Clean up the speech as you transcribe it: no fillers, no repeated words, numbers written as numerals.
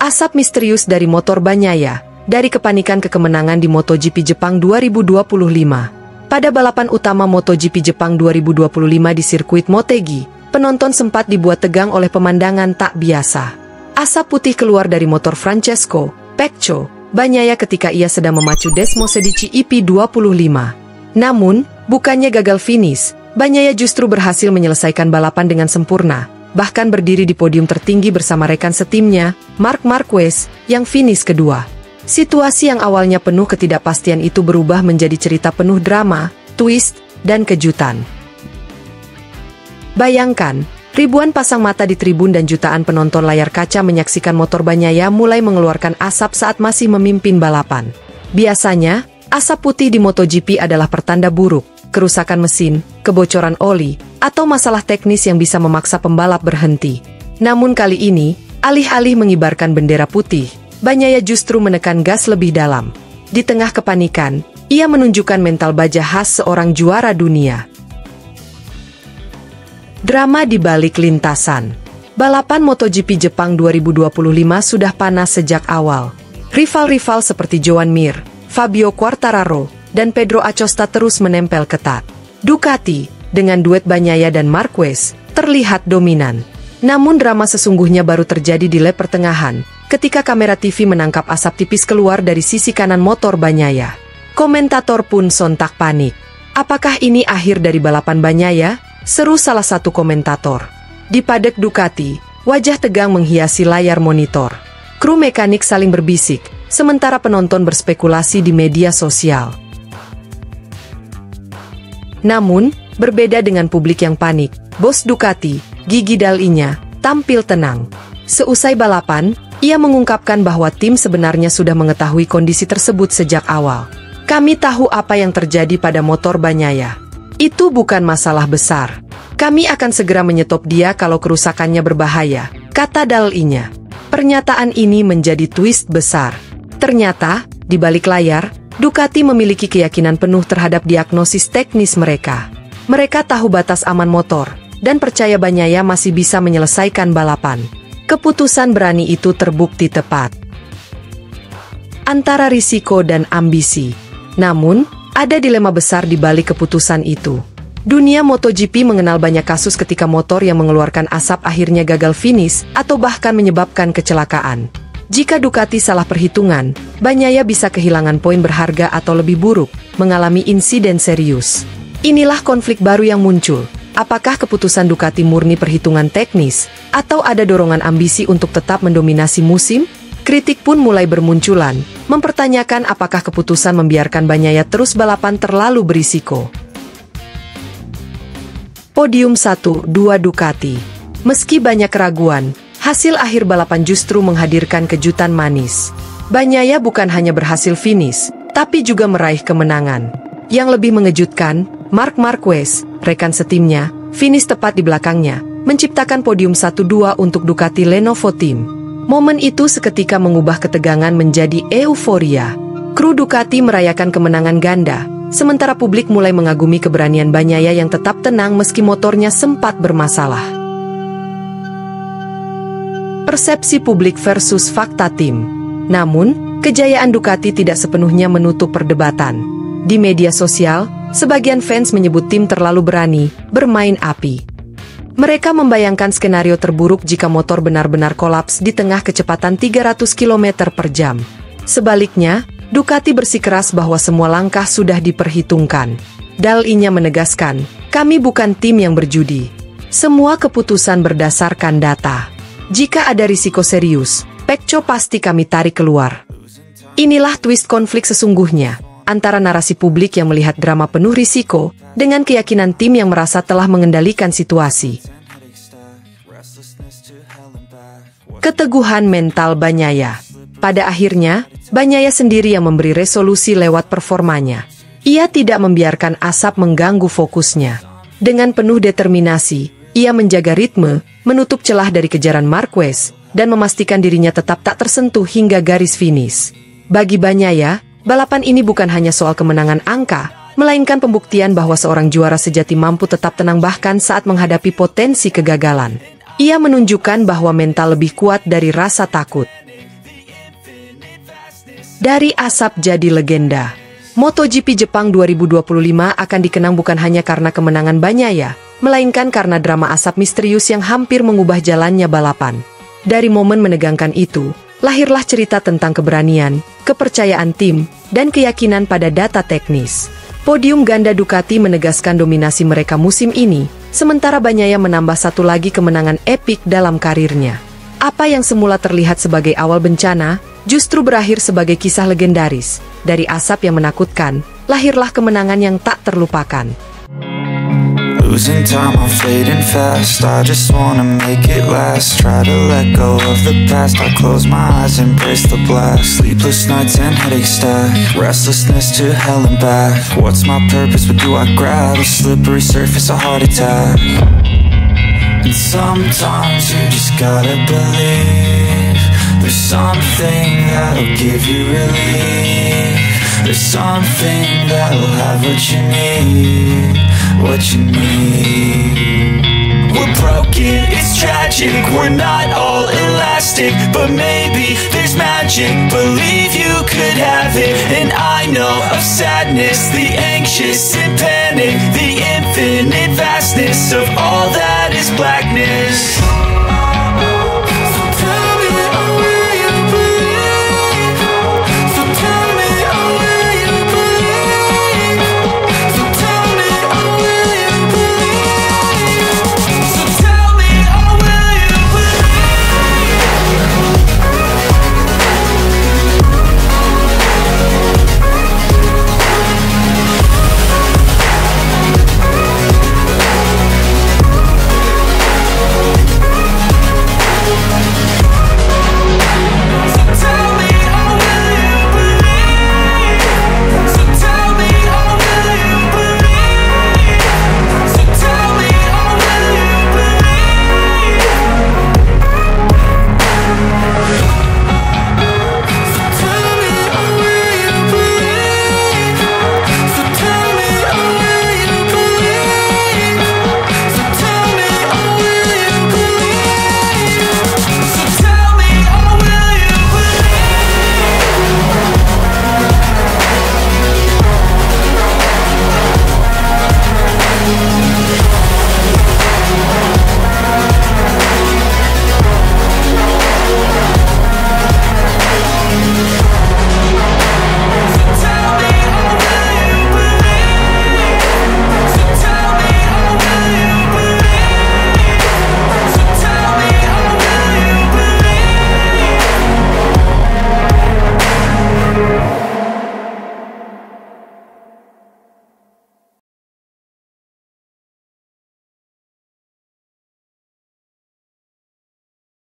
Asap misterius dari motor Bagnaia, dari kepanikan ke kemenangan di MotoGP Jepang 2025. Pada balapan utama MotoGP Jepang 2025 di sirkuit Motegi, penonton sempat dibuat tegang oleh pemandangan tak biasa. Asap putih keluar dari motor Francesco Pecco Bagnaia ketika ia sedang memacu Desmosedici IP25. Namun, bukannya gagal finish, Bagnaia justru berhasil menyelesaikan balapan dengan sempurna, bahkan berdiri di podium tertinggi bersama rekan setimnya, Marc Marquez, yang finish kedua. Situasi yang awalnya penuh ketidakpastian itu berubah menjadi cerita penuh drama, twist, dan kejutan. Bayangkan, ribuan pasang mata di tribun dan jutaan penonton layar kaca menyaksikan motor Bagnaia mulai mengeluarkan asap saat masih memimpin balapan. Biasanya, asap putih di MotoGP adalah pertanda buruk, kerusakan mesin, kebocoran oli, atau masalah teknis yang bisa memaksa pembalap berhenti. Namun kali ini, alih-alih mengibarkan bendera putih, Bagnaia justru menekan gas lebih dalam. Di tengah kepanikan, ia menunjukkan mental baja khas seorang juara dunia. Drama di balik lintasan. Balapan MotoGP Jepang 2025 sudah panas sejak awal. Rival-rival seperti Joan Mir, Fabio Quartararo, dan Pedro Acosta terus menempel ketat. Ducati, dengan duet Bagnaia dan Marquez, terlihat dominan. Namun drama sesungguhnya baru terjadi di lap pertengahan, ketika kamera TV menangkap asap tipis keluar dari sisi kanan motor Bagnaia. Komentator pun sontak panik. Apakah ini akhir dari balapan Bagnaia? Seru salah satu komentator. Di paddock Ducati, wajah tegang menghiasi layar monitor. Kru mekanik saling berbisik, sementara penonton berspekulasi di media sosial. Namun, berbeda dengan publik yang panik, bos Ducati, Gigi Dall'Igna, tampil tenang. Seusai balapan, ia mengungkapkan bahwa tim sebenarnya sudah mengetahui kondisi tersebut sejak awal. Kami tahu apa yang terjadi pada motor Bagnaia. Itu bukan masalah besar. Kami akan segera menyetop dia kalau kerusakannya berbahaya, kata Dall'Igna. Pernyataan ini menjadi twist besar. Ternyata, di balik layar, Ducati memiliki keyakinan penuh terhadap diagnosis teknis mereka. Mereka tahu batas aman motor, dan percaya Bagnaia masih bisa menyelesaikan balapan. Keputusan berani itu terbukti tepat. Antara risiko dan ambisi. Namun, ada dilema besar di balik keputusan itu. Dunia MotoGP mengenal banyak kasus ketika motor yang mengeluarkan asap akhirnya gagal finish atau bahkan menyebabkan kecelakaan. Jika Ducati salah perhitungan, Bagnaia bisa kehilangan poin berharga atau lebih buruk, mengalami insiden serius. Inilah konflik baru yang muncul. Apakah keputusan Ducati murni perhitungan teknis, atau ada dorongan ambisi untuk tetap mendominasi musim? Kritik pun mulai bermunculan, mempertanyakan apakah keputusan membiarkan Bagnaia terus balapan terlalu berisiko. Podium 1-2 Ducati. Meski banyak keraguan, hasil akhir balapan justru menghadirkan kejutan manis. Bagnaia bukan hanya berhasil finish, tapi juga meraih kemenangan. Yang lebih mengejutkan, Marc Marquez, rekan setimnya, finish tepat di belakangnya, menciptakan podium 1-2 untuk Ducati Lenovo Team. Momen itu seketika mengubah ketegangan menjadi euforia. Kru Ducati merayakan kemenangan ganda, sementara publik mulai mengagumi keberanian Bagnaia yang tetap tenang meski motornya sempat bermasalah. Persepsi publik versus fakta tim. Namun, kejayaan Ducati tidak sepenuhnya menutup perdebatan. Di media sosial, sebagian fans menyebut tim terlalu berani, bermain api. Mereka membayangkan skenario terburuk jika motor benar-benar kolaps di tengah kecepatan 300 km per jam. Sebaliknya, Ducati bersikeras bahwa semua langkah sudah diperhitungkan. Dall'Igna menegaskan, kami bukan tim yang berjudi. Semua keputusan berdasarkan data. Jika ada risiko serius, Pecco pasti kami tarik keluar. Inilah twist konflik sesungguhnya, antara narasi publik yang melihat drama penuh risiko, dengan keyakinan tim yang merasa telah mengendalikan situasi. Keteguhan mental Bagnaia. Pada akhirnya, Bagnaia sendiri yang memberi resolusi lewat performanya. Ia tidak membiarkan asap mengganggu fokusnya. Dengan penuh determinasi, ia menjaga ritme, menutup celah dari kejaran Marquez, dan memastikan dirinya tetap tak tersentuh hingga garis finish. Bagi Bagnaia, balapan ini bukan hanya soal kemenangan angka, melainkan pembuktian bahwa seorang juara sejati mampu tetap tenang bahkan saat menghadapi potensi kegagalan. Ia menunjukkan bahwa mental lebih kuat dari rasa takut. Dari asap jadi legenda. MotoGP Jepang 2025 akan dikenang bukan hanya karena kemenangan Bagnaia, melainkan karena drama asap misterius yang hampir mengubah jalannya balapan. Dari momen menegangkan itu, lahirlah cerita tentang keberanian, kepercayaan tim, dan keyakinan pada data teknis. Podium ganda Ducati menegaskan dominasi mereka musim ini, sementara Bagnaia menambah satu lagi kemenangan epik dalam karirnya. Apa yang semula terlihat sebagai awal bencana, justru berakhir sebagai kisah legendaris. Dari asap yang menakutkan, lahirlah kemenangan yang tak terlupakan. Losing time, I'm fading fast. I just wanna make it last. Try to let go of the past. I close my eyes, embrace the blast. Sleepless nights and headaches stack. Restlessness to hell and back. What's my purpose? What do I grab? A slippery surface, a heart attack. And sometimes you just gotta believe there's something that'll give you relief. There's something that'll have what you need, what you need. We're broken, it's tragic, we're not all elastic, but maybe there's magic, believe you could have it. And I know of sadness, the anxious and panic, the infinite vastness of all